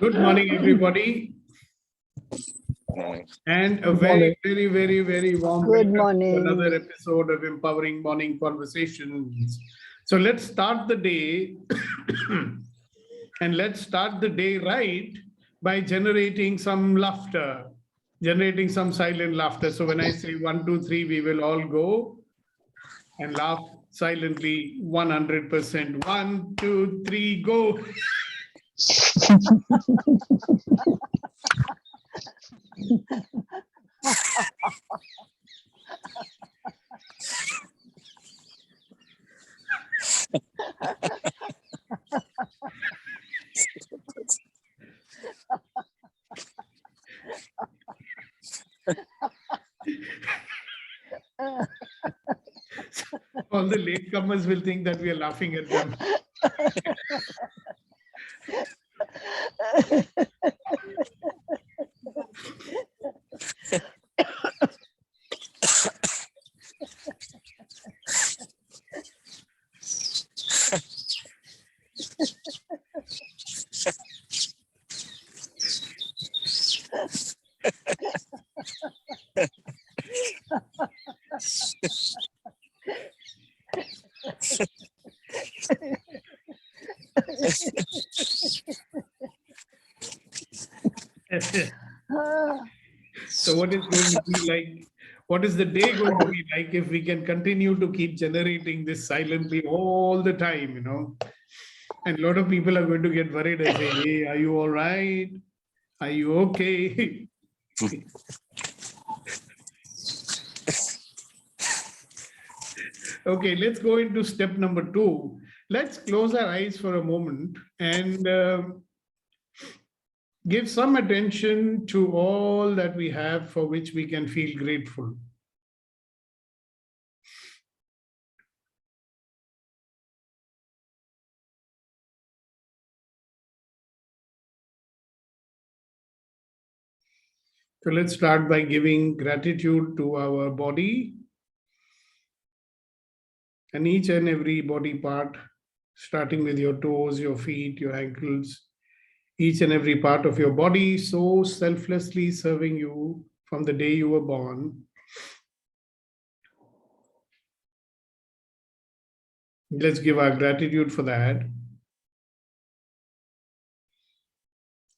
Good morning, everybody. And a very, very, very, very warm welcome to another episode of Empowering Morning Conversations. So let's start the day and let's start the day right by generating some laughter, generating some silent laughter. So when I say 1, 2, 3, we will all go and laugh silently 100%. 1, 2, 3, go. All the latecomers will think that we are laughing at them. So what is going to be like? What is the day going to be like if we can continue to keep generating this silently all the time, you know? And a lot of people are going to get worried and say, hey, are you all right? Are you okay? Okay, let's go into step number 2. Let's close our eyes for a moment and give some attention to all that we have for which we can feel grateful. So let's start by giving gratitude to our body and each and every body part, starting with your toes, your feet, your ankles, each and every part of your body, so selflessly serving you from the day you were born. Let's give our gratitude for that.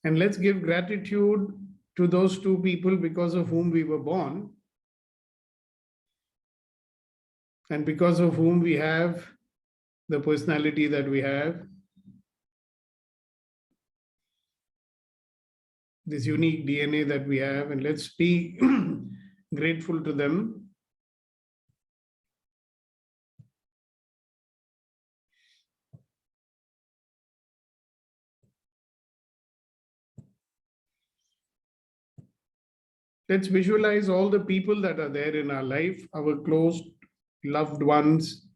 And let's give gratitude to those 2 people because of whom we were born and because of whom we have the personality that we have, this unique DNA that we have, and let's be grateful to them. Let's visualize all the people that are there in our life, our close loved ones,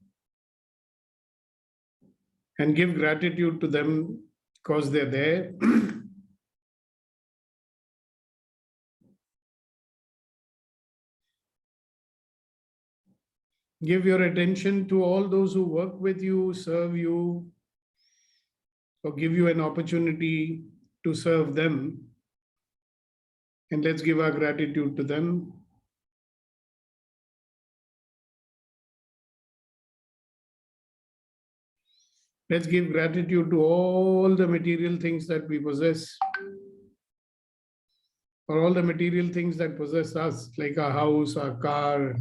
and give gratitude to them because they're there. Give your attention to all those who work with you, serve you, or give you an opportunity to serve them. And let's give our gratitude to them. Let's give gratitude to all the material things that we possess, or all the material things that possess us, like our house, our car,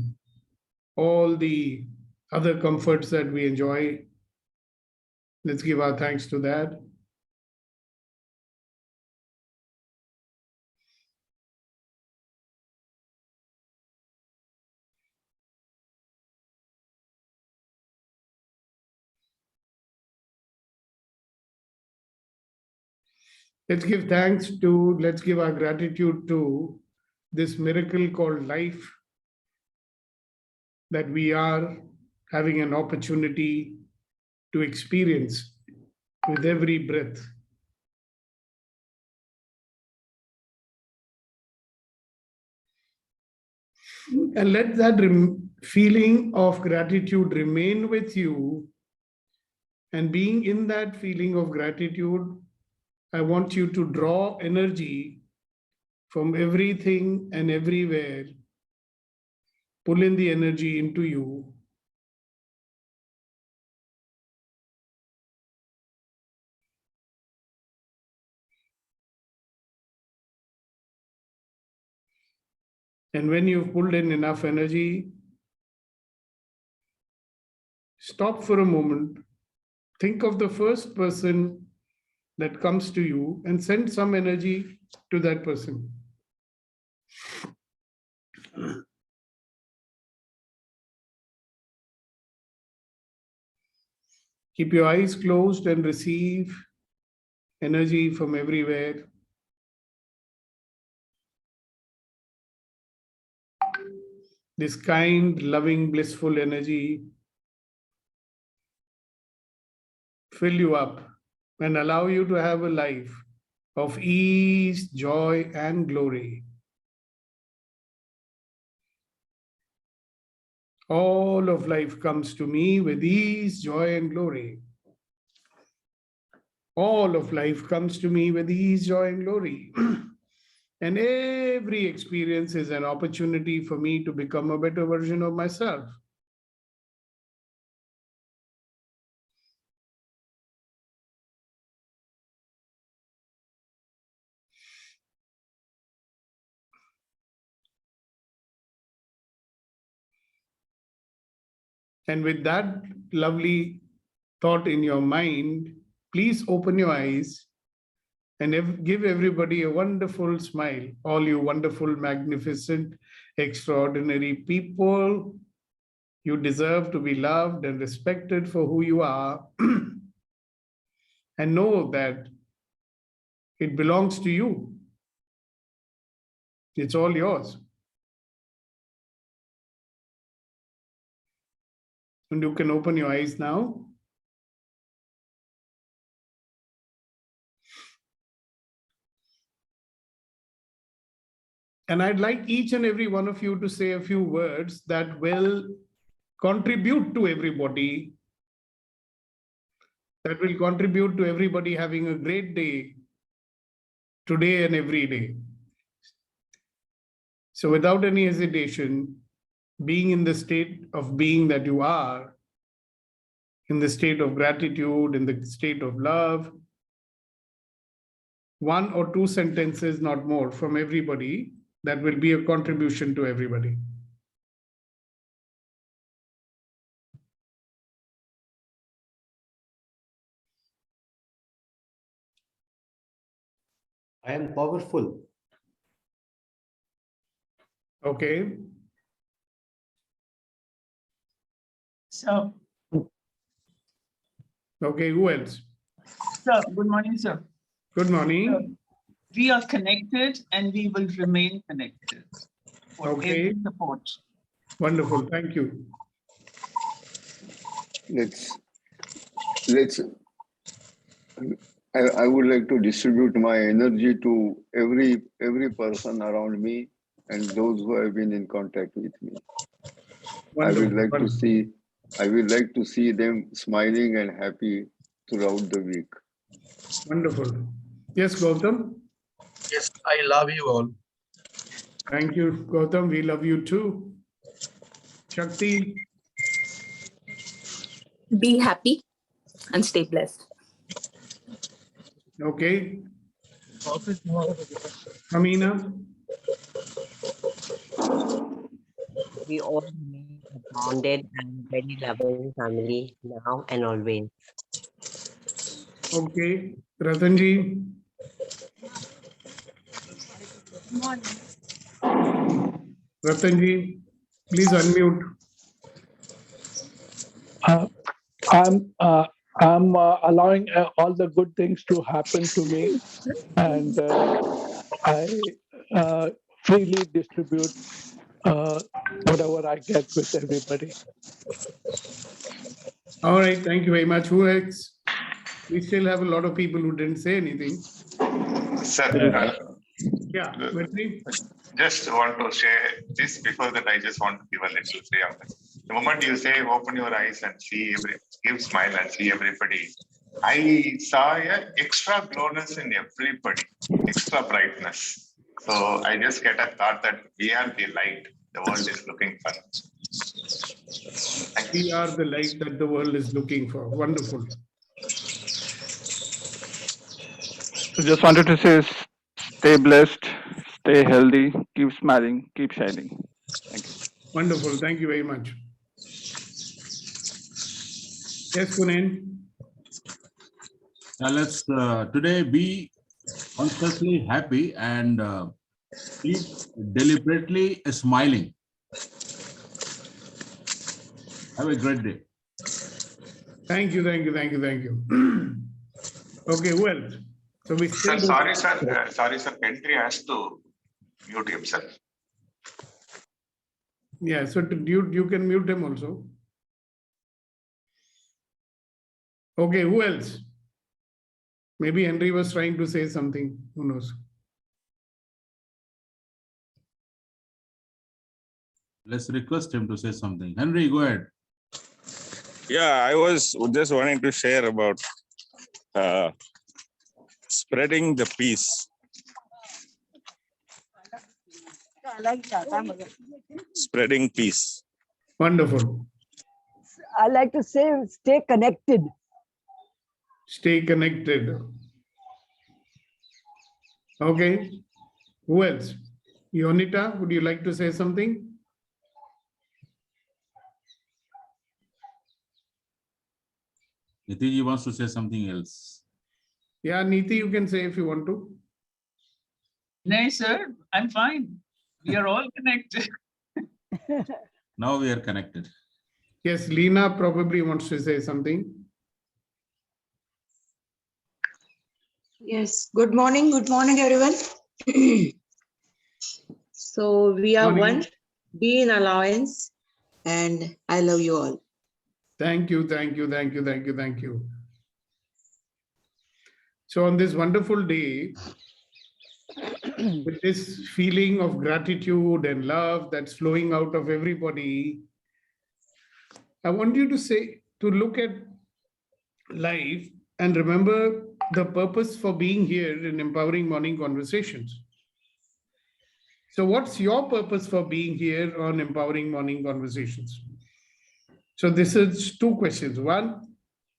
all the other comforts that we enjoy. Let's give our thanks to that. Let's give our gratitude to this miracle called life, that we are having an opportunity to experience with every breath. And let that feeling of gratitude remain with you. And being in that feeling of gratitude, I want you to draw energy from everything and everywhere. Pull in the energy into you. And when you've pulled in enough energy, stop for a moment. Think of the first person that comes to you and send some energy to that person. Keep your eyes closed and receive energy from everywhere. This kind, loving, blissful energy fill you up and allow you to have a life of ease, joy, and glory. All of life comes to me with ease, joy, and glory. All of life comes to me with ease, joy, and glory. And every experience is an opportunity for me to become a better version of myself. And with that lovely thought in your mind, please open your eyes and give everybody a wonderful smile. All you wonderful, magnificent, extraordinary people, you deserve to be loved and respected for who you are. And know that it belongs to you. It's all yours. And you can open your eyes now. And I'd like each and every one of you to say a few words that will contribute to everybody, that will contribute to everybody having a great day today and every day. So without any hesitation, being in the state of being that you are, in the state of gratitude, in the state of love, one or two sentences, not more, from everybody, that will be a contribution to everybody. I am powerful. Okay. So, Okay, who else? sir, good morning, sir. Good morning. We are connected and we will remain connected for Okay. every support. Wonderful. Thank you. I would like to distribute my energy to every person around me and those who have been in contact with me. Wonderful. I would like to see them smiling and happy throughout the week. Wonderful. Yes, Gautam. Yes, I love you all. Thank you, Gautam. We love you too. Shakti. Be happy and stay blessed. Okay. Amina. We all remain a bonded and very loving family now and always. Okay. Ratanji. Good morning. Ratanji, please unmute. I'm allowing all the good things to happen to me, and I freely distribute whatever I get with everybody. All right. Thank you very much. Who else? We still have a lot of people who didn't say anything. Sir, Yeah. Vetri? just want to share this. Before that, I just want to give a little preamble. The moment you say open your eyes and see give smile and see everybody I saw a extra glowness in everybody, extra brightness. So I just get a thought that we are the light the world is looking for. We are the light that the world is looking for. Wonderful. I just wanted to say, stay blessed, stay healthy, keep smiling, keep shining. Thank you. Wonderful. Thank you very much. Yes, Kunen. Let's today be consciously happy and keep deliberately smiling. Have a great day. Thank you. Okay, who else? So we Sir, still sorry, sir. Entry has to mute himself. Yeah, so you can mute him also. Okay, who else? Maybe Henry was trying to say something. Who knows? Let's request him to say something. Henry, go ahead. Yeah, I was just wanting to share about spreading the peace. Spreading peace. Wonderful. I like to say, stay connected. Stay connected. Okay. Who else? Yonita, would you like to say something? Nitiji wants to say something else. Yeah, Niti, you can say if you want to. No, sir, I'm fine. We are all connected. Now we are connected. Yes, Lena probably wants to say something. Yes, good morning, everyone. So we are Morning. one, be in alliance, and I love you all. Thank you. So on this wonderful day, with this feeling of gratitude and love that's flowing out of everybody, I want you to look at life and remember the purpose for being here in Empowering Morning Conversations. So what's your purpose for being here on Empowering Morning Conversations? So this is two questions. One,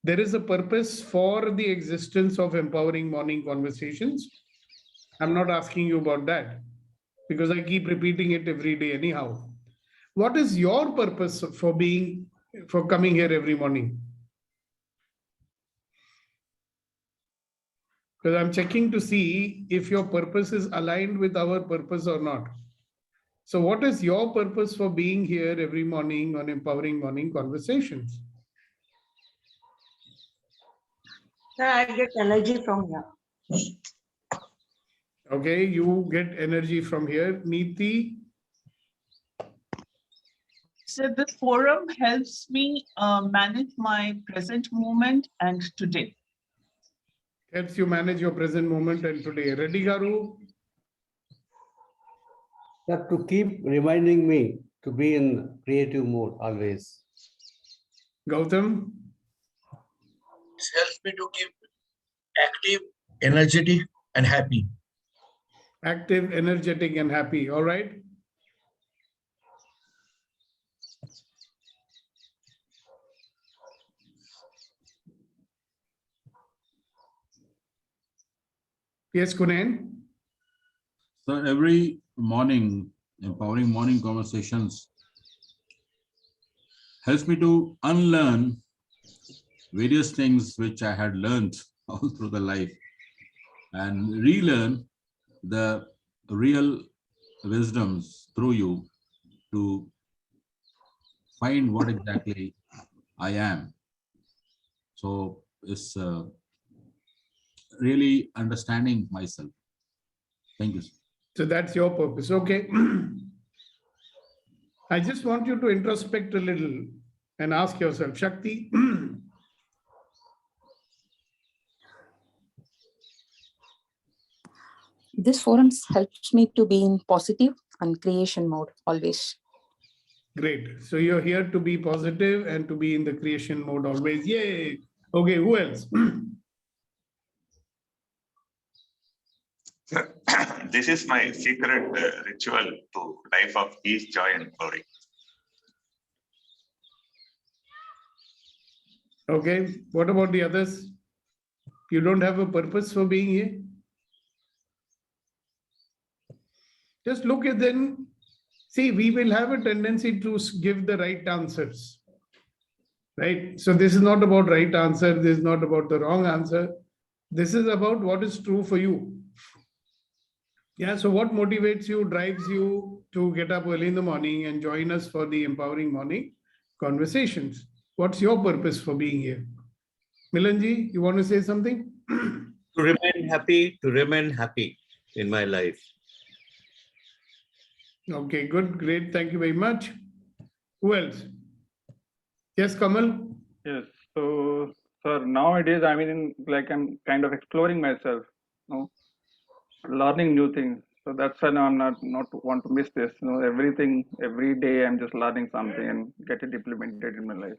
there is a purpose for the existence of Empowering Morning Conversations. I'm not asking you about that because I keep repeating it every day anyhow. What is your purpose for coming here every morning? Because I'm checking to see if your purpose is aligned with our purpose or not. So what is your purpose for being here every morning on Empowering Morning Conversations? Sir, I get energy from here. Okay, you get energy from here. Niti? So the forum helps me manage my present moment and today. Helps you manage your present moment and today. Reddy Garu? That to keep reminding me to be in creative mode always. Gautam? It helps me to keep active, energetic, and happy. Active, energetic, and happy. All right. Yes, Kunen? So every morning, Empowering Morning Conversations helps me to unlearn various things which I had learned all through the life and relearn the real wisdoms through you to find what exactly I am. So it's really understanding myself. Thank you. So that's your purpose. Okay. I just want you to introspect a little and ask yourself, Shakti, This forum helps me to be in positive and creation mode always. great. So you're here to be positive and to be in the creation mode always. Yay. Okay, who else? This is my secret ritual to life of peace, joy, and glory. Okay, what about the others? You don't have a purpose for being here? Just look at them. See, we will have a tendency to give the right answers, right? So this is not about right answer. This is not about the wrong answer. This is about what is true for you. Yeah, so what motivates you, drives you to get up early in the morning and join us for the empowering morning conversations? What's your purpose for being here? Milanji, you want to say something? To remain happy in my life. Okay, good, great. Thank you very much. Who else? Yes, Kamal. Yes. So, sir, nowadays, I mean, like I'm kind of exploring myself, learning new things. So that's why I'm not want to miss this. Everything, every day, I'm just learning something and get it implemented in my life.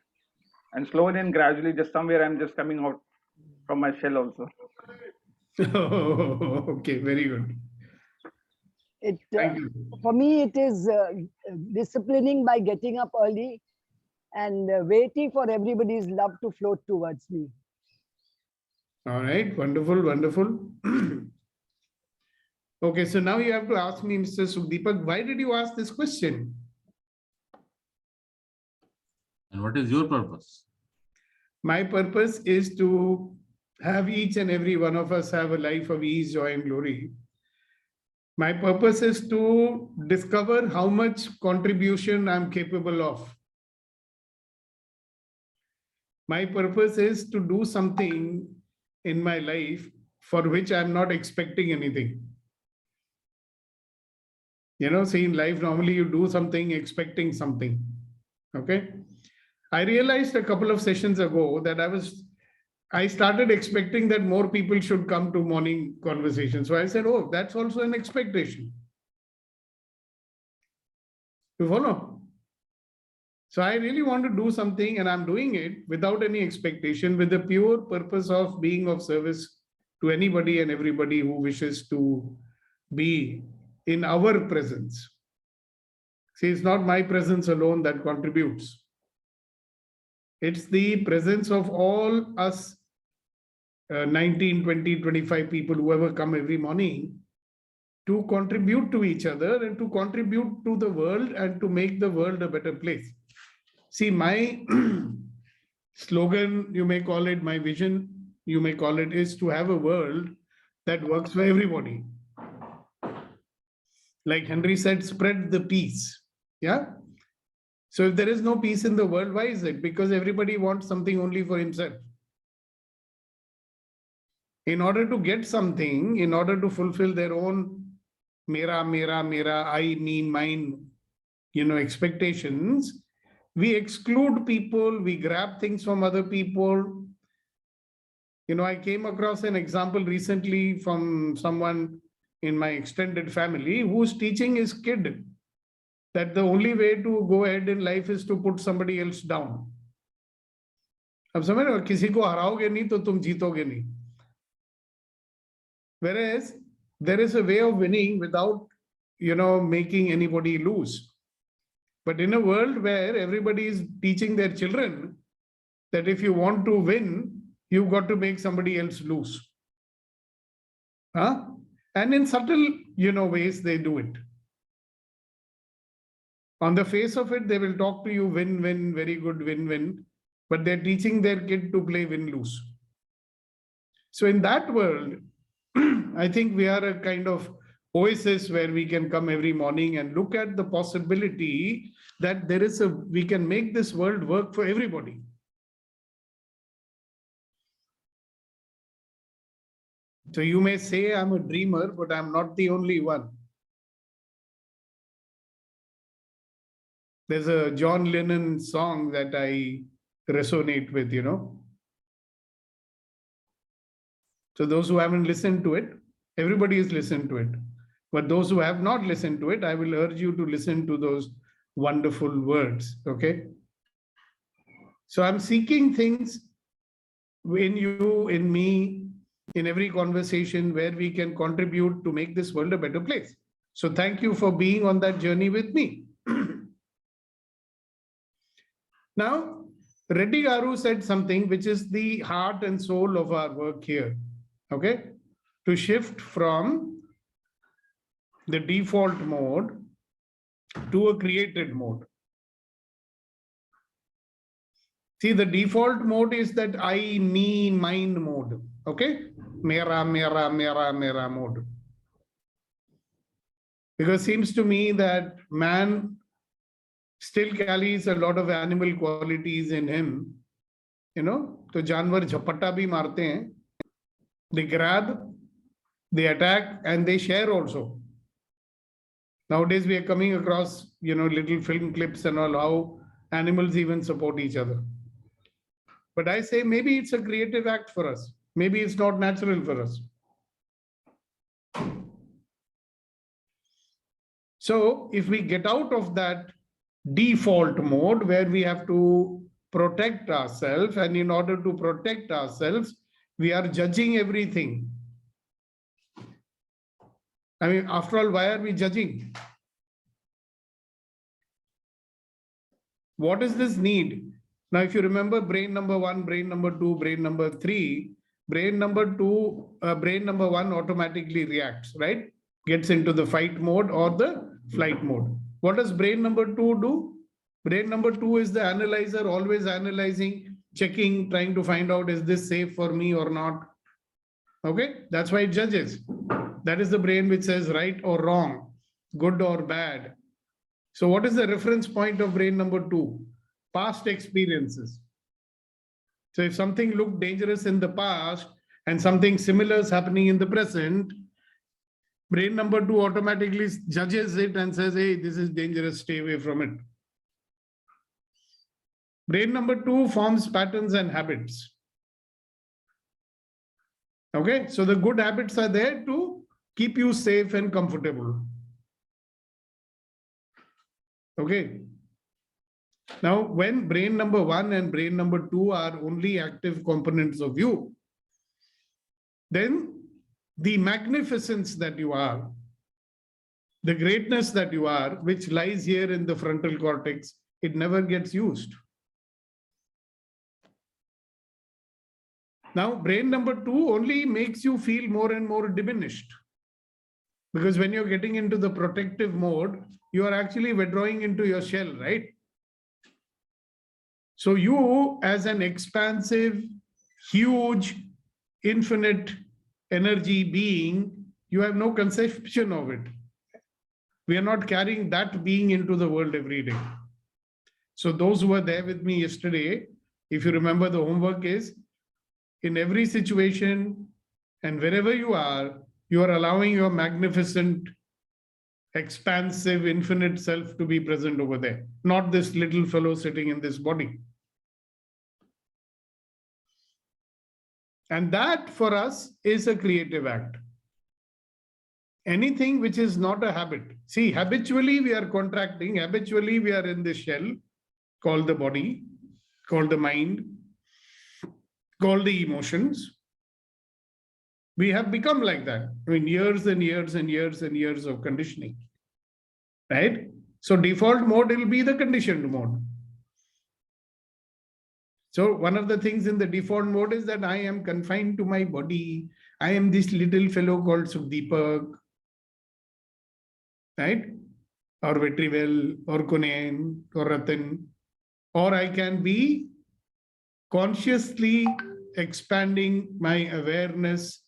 And slowly and gradually, just somewhere, I'm just coming out from my shell also. Okay, very good. Thank you. For me, it is disciplining by getting up early and waiting for everybody's love to flow towards me. All right, wonderful, wonderful. Okay, so now you have to ask me, Mr. Sukhdeepak, why did you ask this question? And what is your purpose? My purpose is to have each and every one of us have a life of ease, joy, and glory. My purpose is to discover how much contribution I'm capable of. My purpose is to do something in my life for which I'm not expecting anything. See, in life, normally you do something expecting something. Okay. I realized a couple of sessions ago that I started expecting that more people should come to morning conversations. So I said, oh, that's also an expectation. You follow? So I really want to do something and I'm doing it without any expectation, with the pure purpose of being of service to anybody and everybody who wishes to be in our presence. See, it's not my presence alone that contributes. It's the presence of all us 19, 20, 25 people, whoever come every morning, to contribute to each other and to contribute to the world and to make the world a better place. See, my slogan, you may call it, my vision, you may call it, is to have a world that works for everybody. Like Henry said, spread the peace. Yeah. So if there is no peace in the world, why is it? Because everybody wants something only for himself. In order to get something, in order to fulfill their own mera, I, mean, mine, expectations, we exclude people, we grab things from other people. I came across an example recently from someone in my extended family who's teaching his kid that the only way to go ahead in life is to put somebody else down. अब समझ रहे हो, किसी को हराओगे नहीं तो तुम जीतोगे नहीं. Whereas there is a way of winning without, making anybody lose. But in a world where everybody is teaching their children that if you want to win, you've got to make somebody else lose. And in subtle, ways they do it. On the face of it, they will talk to you win-win, very good win-win, but they're teaching their kid to play win-lose. So in that world, I think we are a kind of oasis where we can come every morning and look at the possibility that we can make this world work for everybody. So you may say I'm a dreamer, but I'm not the only one. There's a John Lennon song that I resonate with, So those who haven't listened to it, everybody has listened to it. But those who have not listened to it, I will urge you to listen to those wonderful words, okay? So I'm seeking things in you, in me, in every conversation where we can contribute to make this world a better place. So thank you for being on that journey with me. Now, Reddy Garu said something which is the heart and soul of our work here. Okay? To shift from the default mode to a created mode. See, the default mode is that I, me, mine mode. Okay? Mera, mera, mera, mera mode. Because it seems to me that man still carries a lot of animal qualities in him. You know, to janwar jhapatta bhi marte hain. They grab, they attack, and they share also. Nowadays, we are coming across, you know, little film clips and all, how animals even support each other. But I say maybe it's a creative act for us. Maybe it's not natural for us. So if we get out of that default mode where we have to protect ourselves, and in order to protect ourselves, we are judging everything. I mean, after all, why are we judging? What is this need? Now, if you remember brain number 1, brain number 2, brain number 3, brain number 1 automatically reacts, right? Gets into the fight mode or the flight mode. What does brain number 2 do? Brain number 2 is the analyzer, always analyzing, checking, trying to find out, is this safe for me or not? Okay, that's why it judges. That is the brain which says right or wrong, good or bad. So what is the reference point of brain number 2? Past experiences. So if something looked dangerous in the past and something similar is happening in the present, brain number 2 automatically judges it and says, hey, this is dangerous, stay away from it. Brain number 2 forms patterns and habits. Okay, so the good habits are there to keep you safe and comfortable. Okay. Now, when brain number 1 and brain number 2 are only active components of you, then the magnificence that you are, the greatness that you are, which lies here in the frontal cortex, it never gets used. Now, brain number 2 only makes you feel more and more diminished. Because when you're getting into the protective mode, you are actually withdrawing into your shell, right? So you, as an expansive, huge, infinite energy being, you have no conception of it. We are not carrying that being into the world every day. So those who were there with me yesterday, if you remember, the homework is, in every situation and wherever you are allowing your magnificent, expansive, infinite self to be present over there, not this little fellow sitting in this body. And that for us is a creative act. Anything which is not a habit. See, habitually we are contracting, habitually we are in this shell called the body, called the mind, called the emotions. We have become like that. I mean, years and years and years and years of conditioning, right? So default mode will be the conditioned mode. So one of the things in the default mode is that I am confined to my body. I am this little fellow called Sukhdeepak, right? Or Vetrivel, or Kunen, or Ratan. Or I can be consciously expanding my awareness.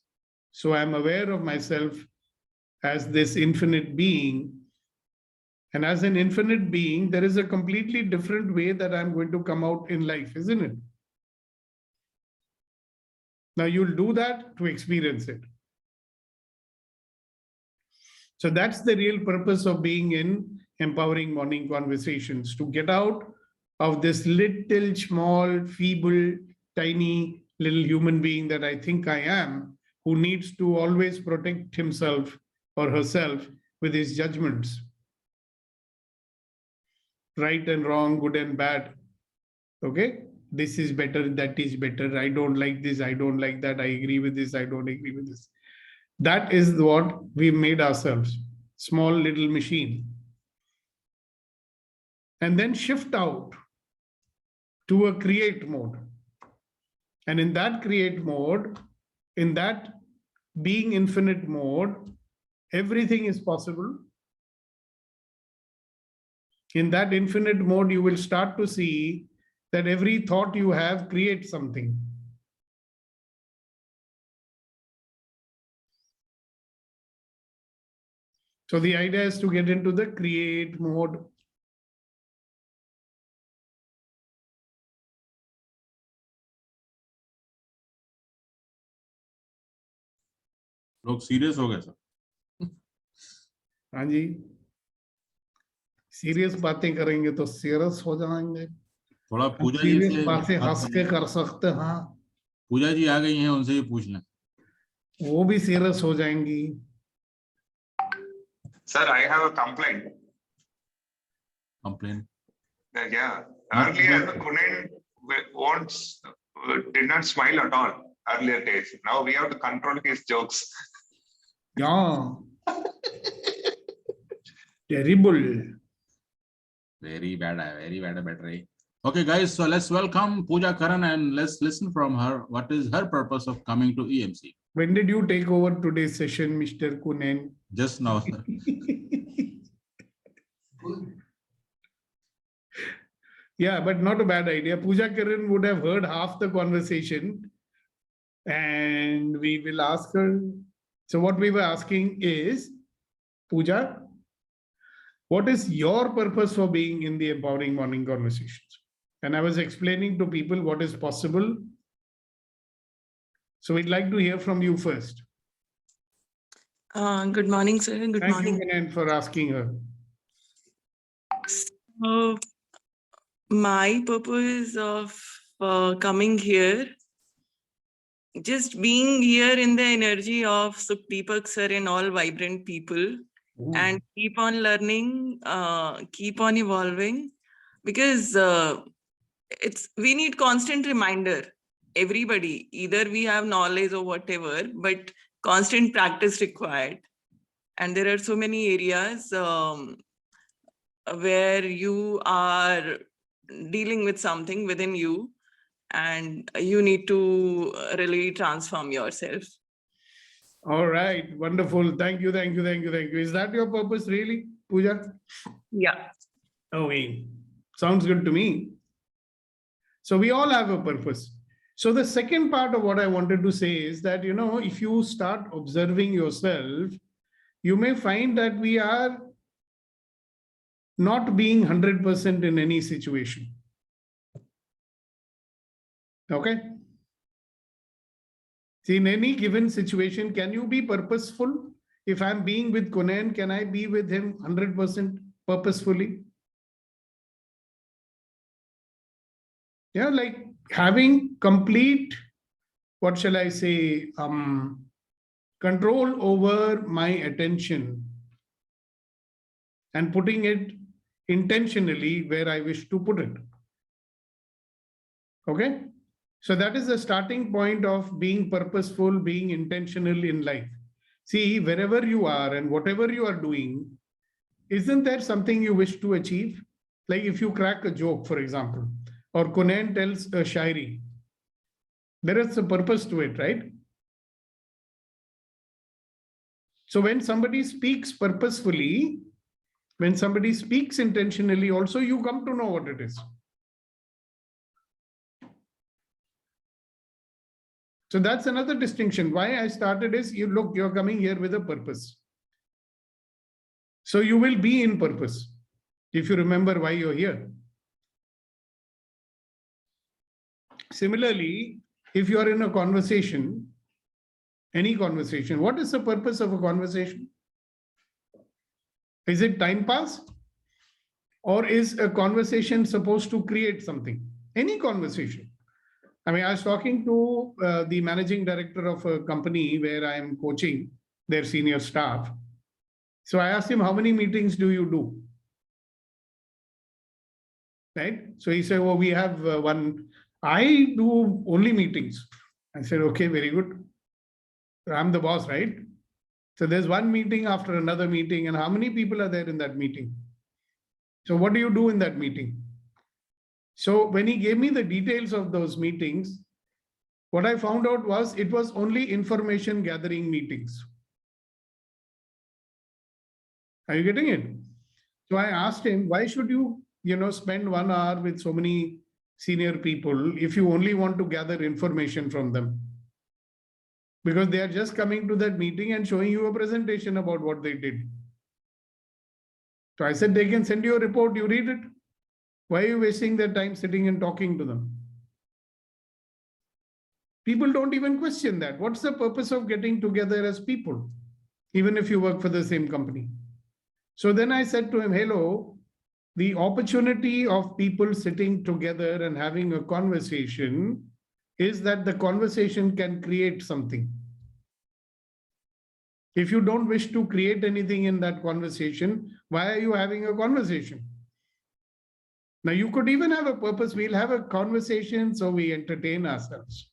So I'm aware of myself as this infinite being. And as an infinite being, there is a completely different way that I'm going to come out in life, isn't it? Now you'll do that to experience it. So that's the real purpose of being in Empowering Morning Conversations, to get out of this little, small, feeble, tiny little human being that I think I am, who needs to always protect himself or herself with his judgments. Right and wrong, good and bad. Okay? this is better, that is better, I don't like this, I don't like that, I agree with this, I don't agree with this. That is what we made ourselves, small little machine. And then shift out to a create mode. And in that create mode, in that being infinite mode, everything is possible. In that infinite mode, you will start to see that every thought you have creates something. So the idea is to get into the create mode. लोग serious हो गए sir. हाँ जी, serious बातें करेंगे तो serious हो जाएंगे। थोड़ा पूजा जी सीरियस से बातें हंस के कर सकते हैं। हाँ, पूजा जी आ गई हैं, उनसे ही पूछ लें, वो भी सीरियस हो जाएंगी। Sir, I have a complaint. Complain. Yeah, earlier Kunen did not smile at all earlier days. Now we have to control his jokes. Yeah. Terrible. Very bad battery. Okay, guys, so let's welcome Pooja Karan and let's listen from her. What is her purpose of coming to EMC? When did you take over today's session, Mr. Kunen? Just now, sir. Yeah, but not a bad idea. Pooja Karan would have heard half the conversation and we will ask her. So what we were asking is, Pooja, what is your purpose for being in the Empowering Morning Conversations? And I was explaining to people what is possible. So we'd like to hear from you first. Good morning, sir. Good morning. Thank you, Kanan, for asking her. So, my purpose of coming here, just being here in the energy of Sukhdeepak sir and all vibrant people, and keep on learning, keep on evolving, because we need constant reminder. Everybody, either we have knowledge or whatever, but constant practice required. And there are so many areas where you are dealing with something within you and you need to really transform yourself. All right, wonderful. Thank you. Is that your purpose really, Pooja? Yeah. Okay, sounds good to me. So we all have a purpose. So the second part of what I wanted to say is that, you know, if you start observing yourself, you may find that we are not being 100% in any situation. Okay. See, in any given situation, can you be purposeful? If I'm being with Kunen, can I be with him 100% purposefully? Yeah, like having complete, what shall I say, control over my attention and putting it intentionally where I wish to put it. Okay. So that is the starting point of being purposeful, being intentional in life. See, wherever you are and whatever you are doing, isn't there something you wish to achieve? Like if you crack a joke, for example, or Kunen tells a shairi, there is a purpose to it, right? So when somebody speaks purposefully, when somebody speaks intentionally, also you come to know what it is. So that's another distinction. Why I started is, you look, you're coming here with a purpose. So you will be in purpose if you remember why you're here. Similarly, if you are in a conversation, any conversation, what is the purpose of a conversation? Is it time pass? Or is a conversation supposed to create something? Any conversation. I mean, I was talking to the managing director of a company where I am coaching their senior staff. So I asked him, how many meetings do you do? Right? So he said, oh, we have one I do only meetings. I said, okay, very good. I'm the boss, right? So there's one meeting after another meeting, and how many people are there in that meeting? So what do you do in that meeting? So when he gave me the details of those meetings, what I found out was it was only information gathering meetings. Are you getting it? So I asked him, why should you, spend 1 hour with so many senior people if you only want to gather information from them? Because they are just coming to that meeting and showing you a presentation about what they did. So I said, they can send you a report, you read it. Why are you wasting their time sitting and talking to them? People don't even question that. What's the purpose of getting together as people, even if you work for the same company? So then I said to him, hello, the opportunity of people sitting together and having a conversation is that the conversation can create something. If you don't wish to create anything in that conversation, why are you having a conversation? Now, you could even have a purpose. We'll have a conversation so we entertain ourselves.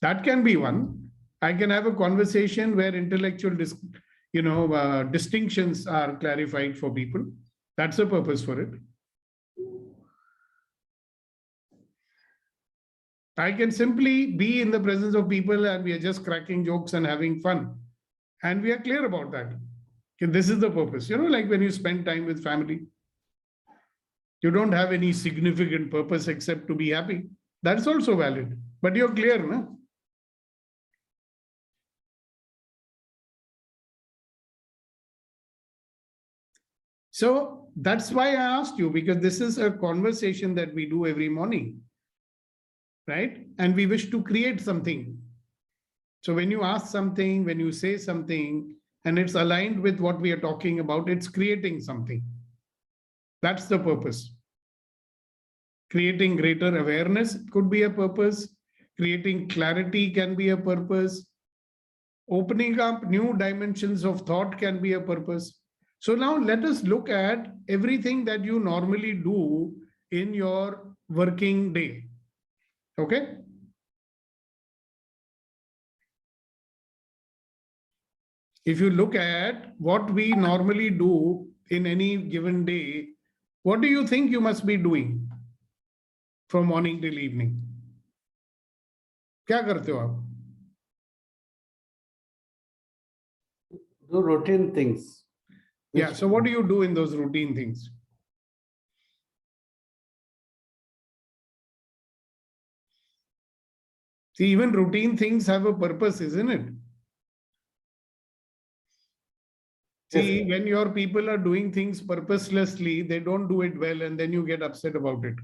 That can be one. I can have a conversation where intellectual distinctions are clarified for people. That's the purpose for it. I can simply be in the presence of people and we are just cracking jokes and having fun. And we are clear about that. Okay, this is the purpose. Like when you spend time with family, you don't have any significant purpose except to be happy. That's also valid. But you're clear, no? So that's why I asked you, because this is a conversation that we do every morning, right? And we wish to create something. So when you ask something, when you say something, and it's aligned with what we are talking about, it's creating something. That's the purpose. Creating greater awareness could be a purpose. Creating clarity can be a purpose. Opening up new dimensions of thought can be a purpose. So now let us look at everything that you normally do in your working day. Okay? If you look at what we normally do in any given day, what do you think you must be doing from morning till evening? क्या करते हो आप? Do routine things. Yeah, so what do you do in those routine things? See, even routine things have a purpose, isn't it? See, when your people are doing things purposelessly, they don't do it well, and then you get upset about it.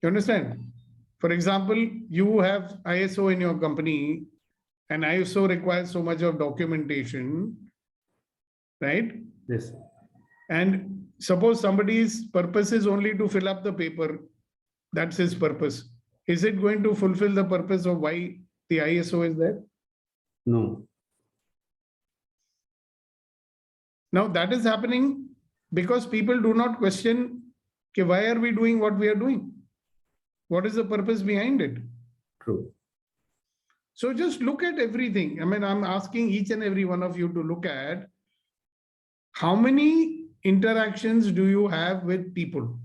You understand? For example, you have ISO in your company, and ISO requires so much of documentation, right? Yes. And suppose somebody's purpose is only to fill up the paper. That's his purpose. Is it going to fulfill the purpose of why the ISO is there? No. Now that is happening because people do not question, okay, why are we doing what we are doing? What is the purpose behind it? True. So just look at everything. I mean, I'm asking each and every one of you to look at how many interactions do you have with people?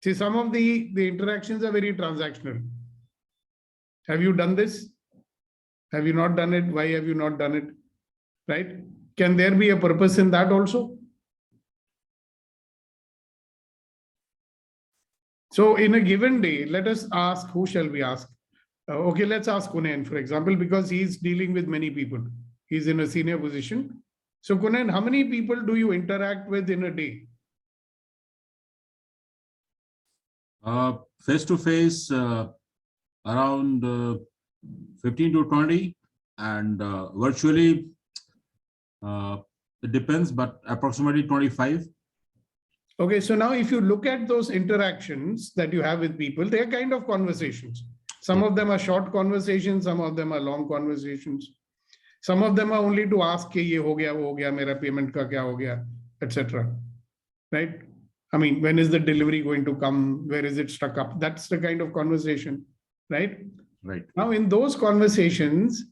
See, some of the interactions are very transactional. Have you done this? Have you not done it? Why have you not done it? Right? Can there be a purpose in that also? So in a given day, let us ask, who shall we ask? Okay, let's ask Kunen, for example, because he's dealing with many people. He's in a senior position. So Kunen, how many people do you interact with in a day? Face to face, around 15 to 20, and virtually, it depends, but approximately 25. Okay, so now if you look at those interactions that you have with people, they are kind of conversations. Some of them are short conversations, some of them are long conversations. Some of them are only to ask, ye ho gaya, wo ho gaya, mera payment ka kya ho gaya, etc. Right? I mean, when is the delivery going to come? Where is it stuck up? That's the kind of conversation, right? Right. Now, in those conversations,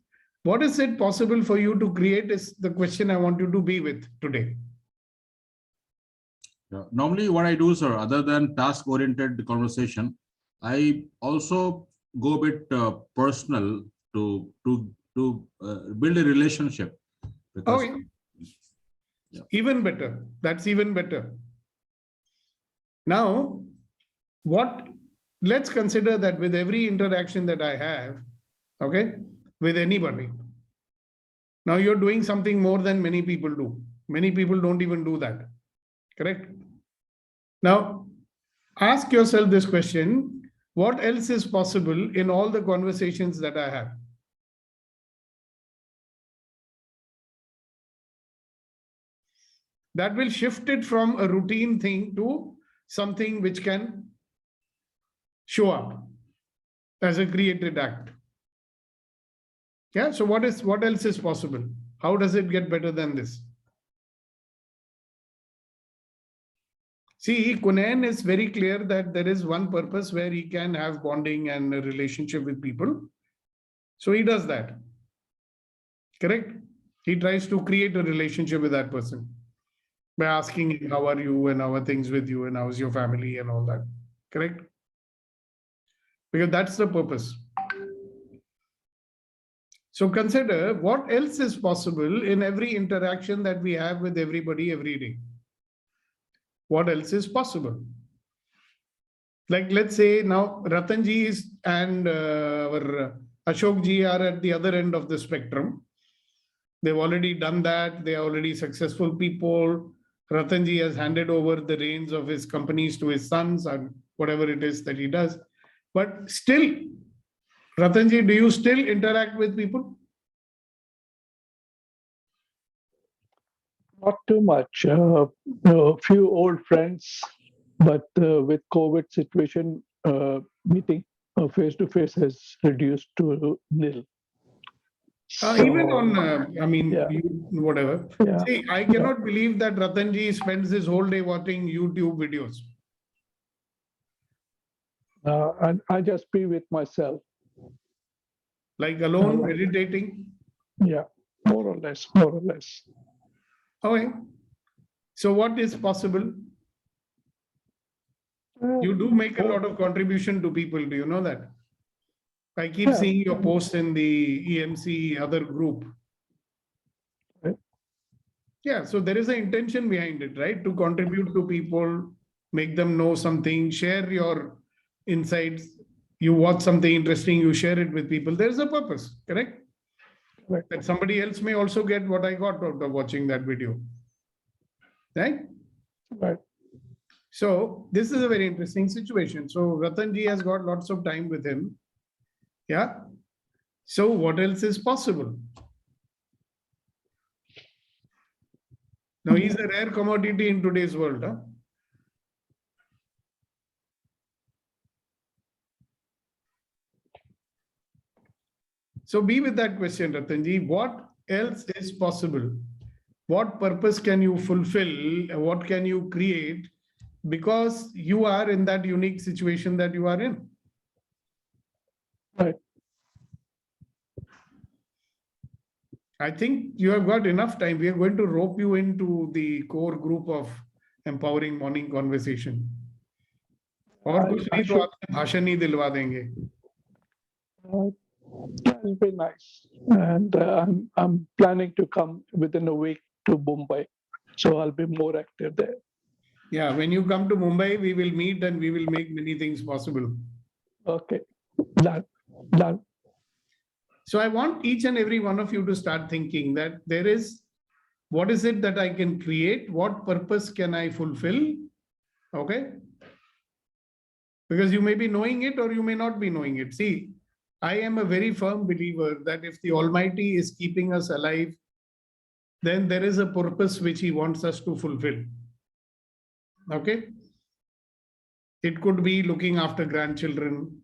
what is it possible for you to create is the question I want you to be with today. Yeah. Normally what I do, sir, other than task-oriented conversation, I also go a bit personal to build a relationship. Because, Okay. Even better. That's even better. Now, let's consider that with every interaction that I have, okay, with anybody. Now you're doing something more than many people do. Many people don't even do that. Correct? Now, ask yourself this question: what else is possible in all the conversations that I have? That will shift it from a routine thing to something which can show up as a created act. Yeah, so what else is possible? How does it get better than this? See, Kunayan is very clear that there is one purpose where he can have bonding and a relationship with people. So he does that. Correct? He tries to create a relationship with that person by asking him, how are you and how are things with you and how's your family and all that. Correct? Because that's the purpose. So consider what else is possible in every interaction that we have with everybody every day. What else is possible? Like, let's say now Ratanji and our Ashokji are at the other end of the spectrum. They've already done that. They are already successful people. Ratanji has handed over the reins of his companies to his sons and whatever it is that he does. But still, Ratanji, do you still interact with people? Not too much. A few old friends, but with COVID situation, meeting face-to-face has reduced to nil. Even on, I mean, yeah. whatever. Yeah. See, I cannot believe that Ratanji spends his whole day watching YouTube videos. And I just be with myself. Like alone, meditating? Yeah, more or less, more or less. Okay. So what is possible? You do make a lot of contribution to people. Do you know that? I keep seeing your post in the EMC other group. Yeah, so there is an intention behind it, right? To contribute to people, make them know something, share your insights. You watch something interesting, you share it with people. There is a purpose, correct? Right. That somebody else may also get what I got out of watching that video. Right? Right. So this is a very interesting situation. So Ratanji has got lots of time with him. Yeah. So what else is possible? Now he's a rare commodity in today's world. Huh? So be with that question, Ratanji. What else is possible? What purpose can you fulfill? What can you create? Because you are in that unique situation that you are in. Right. I think you have got enough time. We are going to rope you into the core group of empowering morning conversation. और कुछ नहीं तो आपसे भाषण ही दिलवा देंगे. That'll be nice. And I'm planning to come within a week to Mumbai. So I'll be more active there. Yeah, when you come to Mumbai, we will meet and we will make many things possible. Okay, done. So I want each and every one of you to start thinking that there is, what is it that I can create? What purpose can I fulfill? Okay. Because you may be knowing it or you may not be knowing it. See, I am a very firm believer that if the Almighty is keeping us alive, then there is a purpose which He wants us to fulfill. Okay. It could be looking after grandchildren.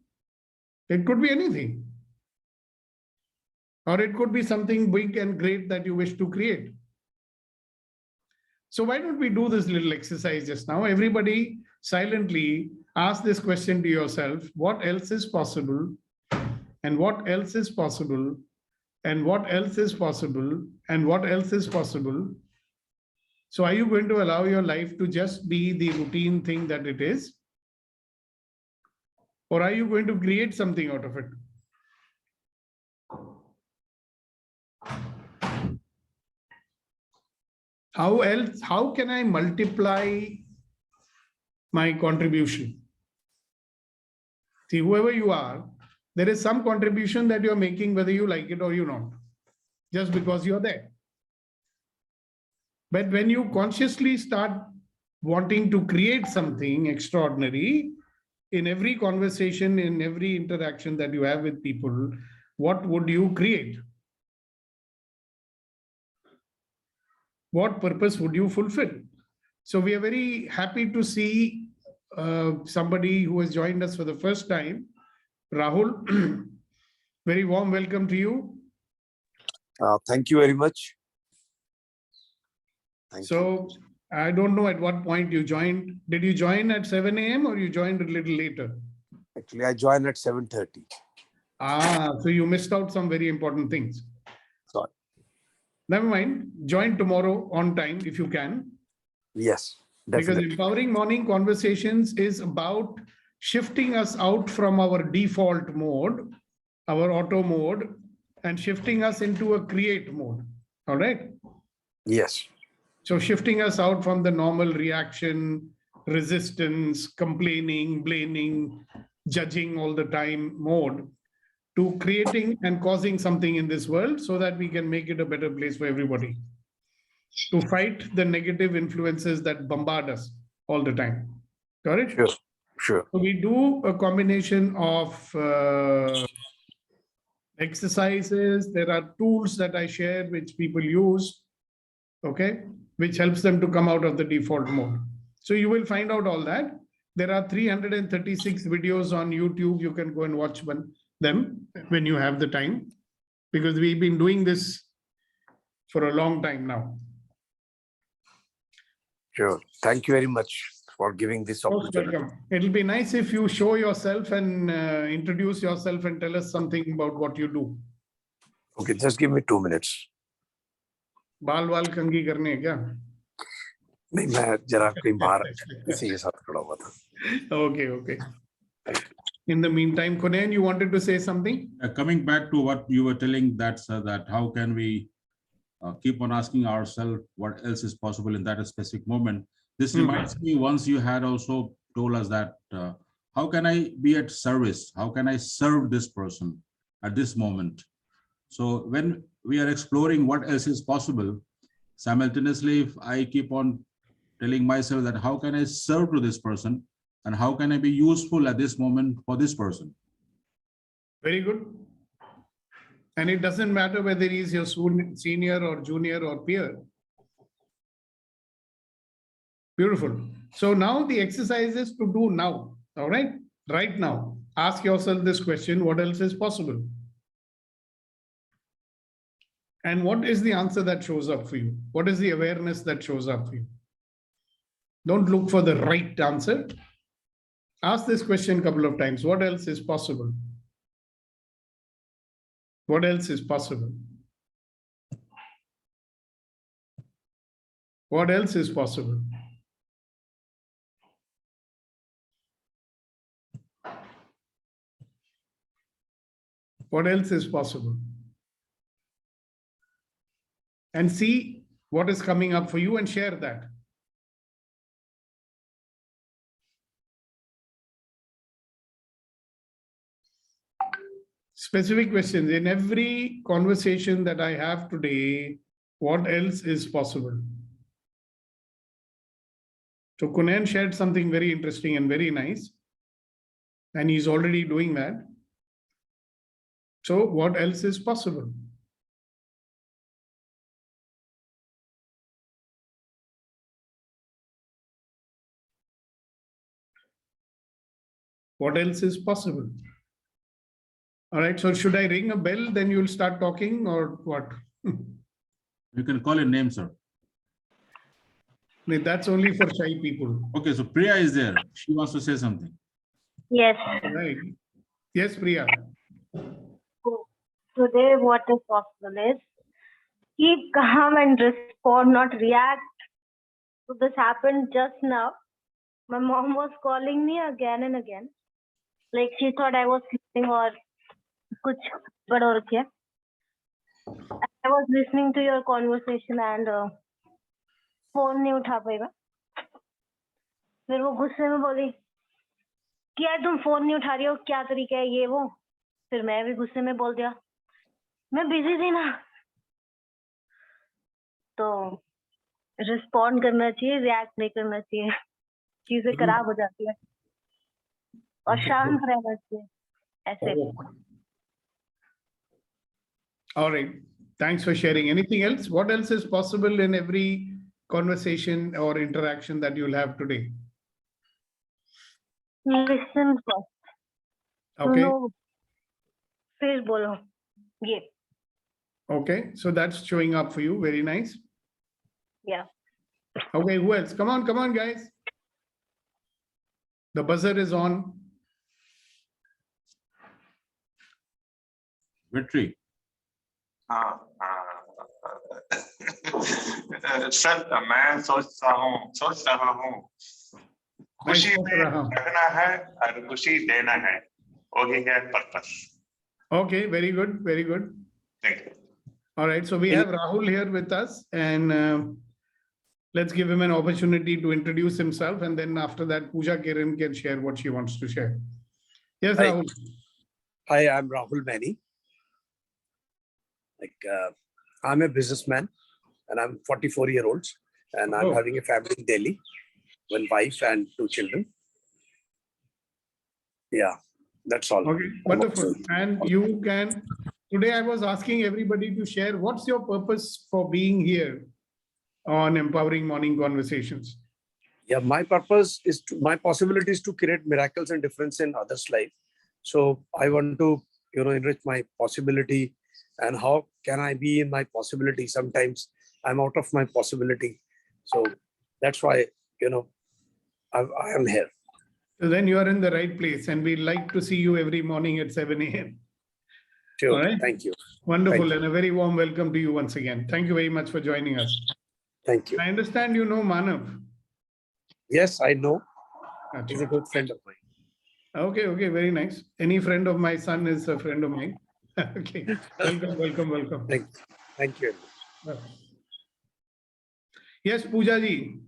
It could be anything. Or it could be something big and great that you wish to create. So why don't we do this little exercise just now? Everybody silently ask this question to yourself: what else is possible? And what else is possible? And what else is possible? And what else is possible? So are you going to allow your life to just be the routine thing that it is? Or are you going to create something out of it? How can I multiply my contribution? See, whoever you are, there is some contribution that you're making, whether you like it or you not, just because you're there. But when you consciously start wanting to create something extraordinary, in every conversation, in every interaction that you have with people, what would you create? What purpose would you fulfill? So we are very happy to see somebody who has joined us for the first time. Rahul, very warm welcome to you. Thank you very much. Thank you. I don't know at what point you joined. Did you join at 7 a.m. or you joined a little later? Actually, I joined at 7:30. So you missed out some very important things. Sorry. Never mind. Join tomorrow on time if you can. Yes, definitely. Because empowering morning conversations is about shifting us out from our default mode, our auto mode, and shifting us into a create mode. All right? Yes. So shifting us out from the normal reaction, resistance, complaining, blaming, judging all the time mode to creating and causing something in this world so that we can make it a better place for everybody. To fight the negative influences that bombard us all the time. Got it? Sure, sure. So we do a combination of exercises. There are tools that I share which people use, okay, which helps them to come out of the default mode. So you will find out all that. There are 336 videos on YouTube. You can go and watch them when you have the time, because we've been doing this for a long time now. Sure. Thank you very much for giving this opportunity. Welcome. It'll be nice if you show yourself and introduce yourself and tell us something about what you do. Okay, just give me 2 minutes. बाल वाल कंघी करने हैं क्या? नहीं, मैं जरा कहीं बाहर किसी के साथ खड़ा हुआ था. Okay, okay. In the meantime, Kunen, you wanted to say something? Coming back to what you were telling, that how can we keep on asking ourselves what else is possible in that specific moment. This reminds me, once you had also told us that how can I be at service? How can I serve this person at this moment? So when we are exploring what else is possible, simultaneously, if I keep on telling myself that how can I serve to this person and how can I be useful at this moment for this person? Very good. And it doesn't matter whether he's your senior or junior or peer. Beautiful. So now the exercise is to do now. All right. Right now, ask yourself this question: what else is possible? And what is the answer that shows up for you? What is the awareness that shows up for you? Don't look for the right answer. Ask this question a couple of times. What else is possible? What else is possible? What else is possible? What else is possible? And see what is coming up for you and share that. Specific questions. In every conversation that I have today, what else is possible? So Kunen shared something very interesting and very nice, and he's already doing that. So what else is possible? What else is possible? All right, so should I ring a bell, then you'll start talking, or what? You can call your name, sir. No, that's only for shy people. Okay, so Priya is there. She wants to say something. Yes. Right. Yes, Priya. Today, what is possible is keep calm and respond, not react. So this happened just now. My mom was calling me again and again. Like she thought I was sleeping or kuch gad ho rakha hai. I was listening to your conversation and phone नहीं उठा पाएगा. फिर वो गुस्से में बोली कि यार तुम फोन नहीं उठा रही हो, क्या तरीका है ये वो. फिर मैं भी गुस्से में बोल दिया मैं बिजी थी ना. तो रिस्पॉन्ड करना चाहिए, रिएक्ट नहीं करना चाहिए. चीजें खराब हो जाती है और शांत रहना चाहिए ऐसे. All right. Thanks for sharing. Anything else? What else is possible in every conversation or interaction that you'll have today? Listen first. Okay. सुनो, फिर बोलो ये. Okay. So that's showing up for you. Very nice. Yeah. Okay. Who else? Come on, guys. The buzzer is on. Victory. Sir मैं सोच रहा हूँ खुशी में रहना है और खुशी देना है, वही है purpose. Okay, very good, very good. Thank you. All right, so we have Rahul here with us, and let's give him an opportunity to introduce himself, and then after that, Pooja Kiran can share what she wants to share. Yes, Hi. Rahul. Hi, I'm Rahul Mani. I'm a businessman and I'm 44-year-old and I'm having a family in Delhi, one wife and 2 children. Yeah, that's all. Okay, wonderful. And you can, today I was asking everybody to share what's your purpose for being here on Empowering Morning Conversations? Yeah, my purpose is, my possibility is to create miracles and difference in others' life. So I want to, enrich my possibility. And how can I be in my possibility? Sometimes I'm out of my possibility. So that's why, I am here. So then you are in the right place, and we like to see you every morning at 7 a.m. Sure. All right? Thank you. Wonderful. Thank you. And a very warm welcome to you once again. Thank you very much for joining us. Thank you. I understand you know Manav. Yes, I know. He's a good friend of mine. Okay, very nice. Any friend of my son is a friend of mine. Okay, welcome. Thank you. Yes, Pooja ji.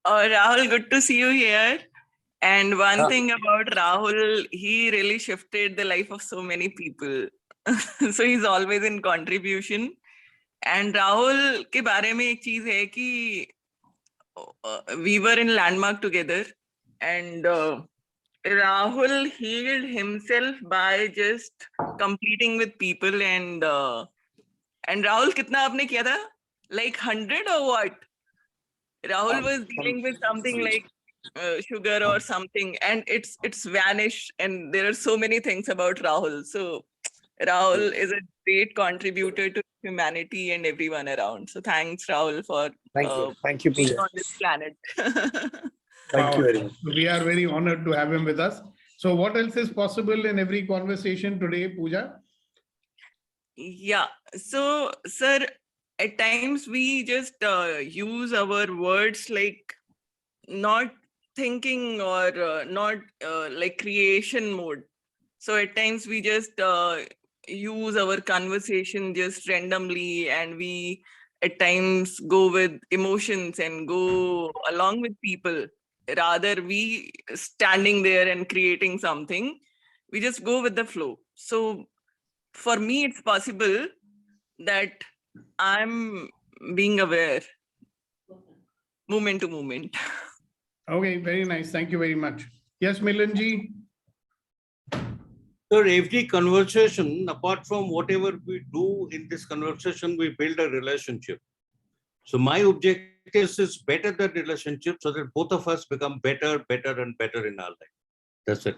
Rahul, good to see you here. And one thing about Rahul, he really shifted the life of so many people. So he's always in contribution. And Rahul के बारे में एक चीज है कि we were in Landmark together, and Rahul healed himself by just completing with people. And Rahul कितना आपने किया था? Like 100 or what? Rahul was dealing with something like sugar or something, and it's vanished. And there are so many things about Rahul. So Rahul is a great contributor to humanity and everyone around. So thanks, Rahul, for Thank you, being Pooja. on this planet. Thank you very much. We are very honored to have him with us. So what else is possible in every conversation today, Pooja? Yeah. So, sir, at times we just use our words like not thinking or not like creation mode. So at times we just use our conversation just randomly, and we at times go with emotions and go along with people. Rather, we standing there and creating something, we just go with the flow. So for me, it's possible that I'm being aware moment to moment. Okay, very nice. Thank you very much. Yes, Milanji. So every conversation, apart from whatever we do in this conversation, we build a relationship. So my objective is better the relationship so that both of us become better and better in our life. That's it.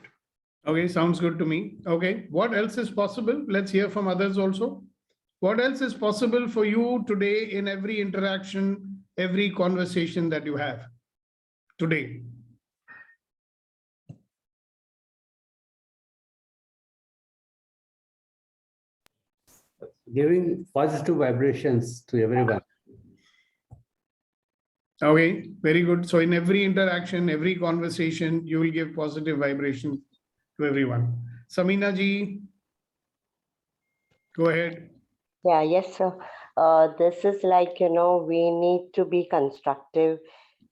Okay, sounds good to me. Okay, what else is possible? Let's hear from others also. What else is possible for you today in every interaction every conversation that you have today. Giving positive vibrations to everyone. Okay, very good. So in every interaction, every conversation, you will give positive vibration to everyone. Samina ji, go ahead. Yeah, yes, sir. This is like, we need to be constructive.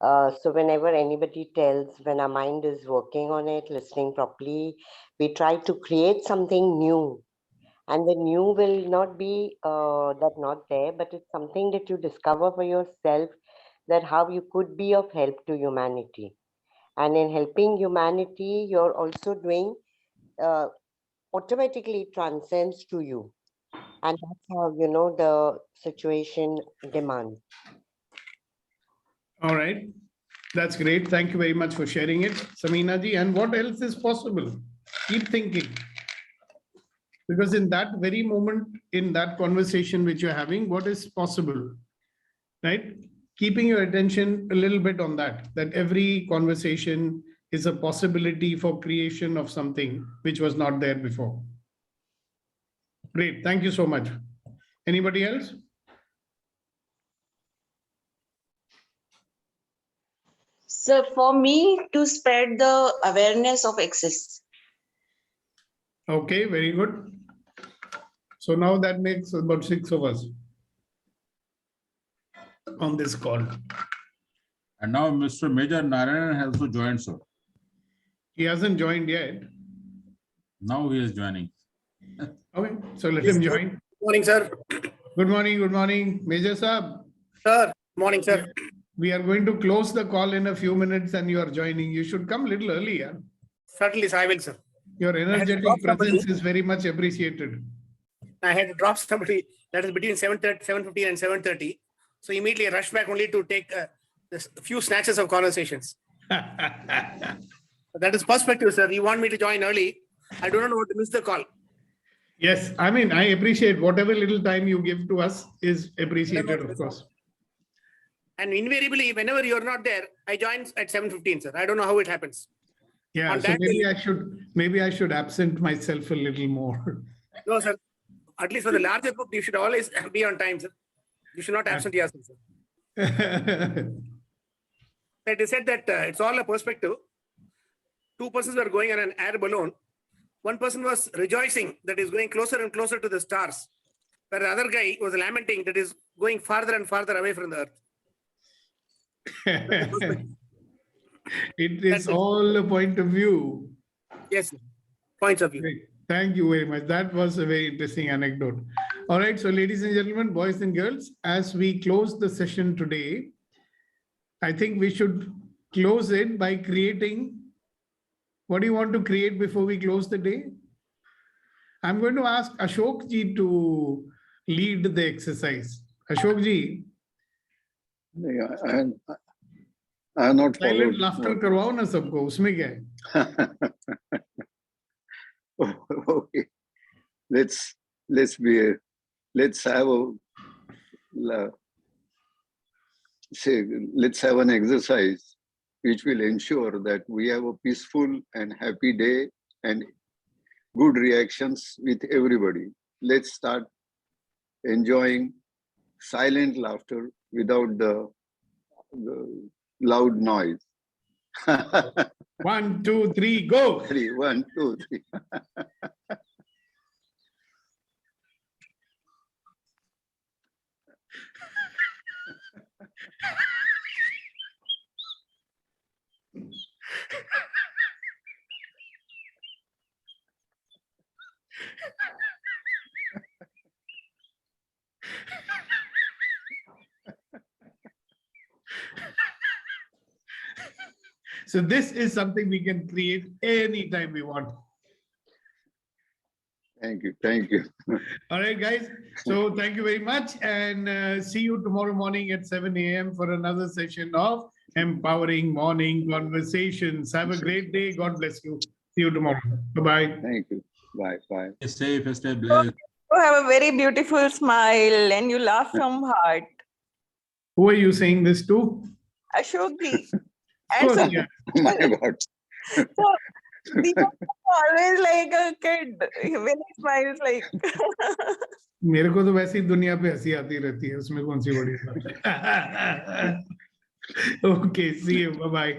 So whenever anybody tells, when our mind is working on it, listening properly, we try to create something new. And the new will not be that not there, but it's something that you discover for yourself, that how you could be of help to humanity. And in helping humanity, you're also doing, automatically transcends to you. And that's how, the situation demands. All right. That's great. Thank you very much for sharing it, Samina ji. And what else is possible? Keep thinking. Because in that very moment, in that conversation which you're having, what is possible, right? Keeping your attention a little bit on that every conversation is a possibility for creation of something which was not there before. Great. Thank you so much. Anybody else? So for me, to spread the awareness of excess. Okay, very good. So now that makes about 6 of us on this call. And now Mr. Major Narayan has also joined, sir. He hasn't joined yet. Now he is joining. Okay, so let him join. Good morning, sir. Good morning, Major Saab. Sir, morning, sir. We are going to close the call in a few minutes and you are joining. You should come a little earlier. Certainly, sir, I will, sir. Your energetic presence is very much appreciated. I had to drop somebody that is between 7:15 and 7:30. So immediately I rushed back only to take a few snatches of conversations. That is perspective, sir. You want me to join early. I do not want to miss the call. Yes, I mean, I appreciate whatever little time you give to us is appreciated, of course. And invariably, whenever you're not there, I join at 7:15, sir. I don't know how it happens. Yeah, so maybe I should absent myself a little more. No, sir. At least for the larger group, you should always be on time, sir. You should not absent yourself, sir. It is said that it's all a perspective. Two persons were going on an air balloon. One person was rejoicing that is going closer and closer to the stars, where the other guy was lamenting that is going farther and farther away from the earth. It is all a point of view. Yes, sir. Points of view. Great. Thank you very much. That was a very interesting anecdote. All right. So ladies and gentlemen, boys and girls, as we close the session today, I think we should close it by creating. What do you want to create before we close the day? I'm going to ask Ashok ji to lead the exercise. Ashok ji. Yeah, I have not followed. Silent laughter करवाओ ना सबको, उसमें क्या है? Okay, let's have an exercise which will ensure that we have a peaceful and happy day and good reactions with everybody. Let's start enjoying silent laughter without the loud noise. 1, 2, 3, go. 1, 2, 3. So this is something we can create anytime we want. Thank you. Thank you. All right, guys. So thank you very much. And see you tomorrow morning at 7 a.m. for another session of Empowering Morning Conversations. Have a great day. God bless you. See you tomorrow. Bye-bye. Thank you. Bye. Bye. Stay safe, stay blessed. You have a very beautiful smile and you laugh from heart. Who are you saying this to? Ashokji. Of course, yeah. My God. So Deepak is always like a kid when he smiles like. मेरे को तो वैसे ही दुनिया पे हंसी आती रहती है, उसमें कौन सी बड़ी बात है. Okay, see you. Bye bye.